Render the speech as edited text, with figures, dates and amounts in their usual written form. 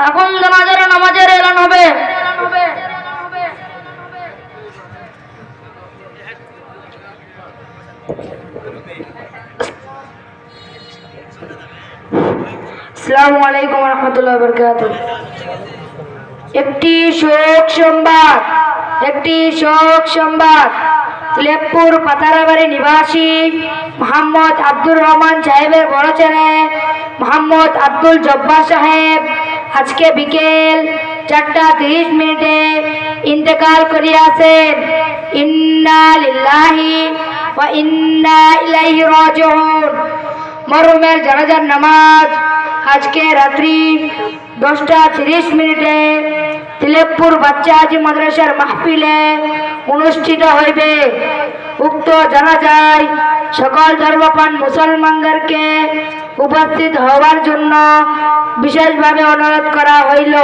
এখন নামাজের এলান হবে। আসসালামু আলাইকুম রহমতুল্লাহ বরকাতুহ। একটি শোক সংবাদ লেপুর পাতারাবাড়ি নিবাসী মোহাম্মদ আব্দুর রহমান সাহেবের বড় ছেলে মোহাম্মদ আব্দুল জব্বার সাহেব আজকে বিকেল 4:30 ইন্তেকাল করিয়াছেন। ইন্না লিল্লাহি ওয়া ইন্না ইলাইহি রাজিউন। মরহুমের জানাজার নামাজ আজকে রাত্রি 10:30 তিলেকপুর বাচ্চা হাজি মাদ্রাসার মাহফিলে অনুষ্ঠিত হইবে। উক্ত জানাজায় সকল ধর্মপ্রাণ মুসলমানদেরকে উপস্থিত হওয়ার জন্য বিশেষভাবে অনুরোধ করা হইল।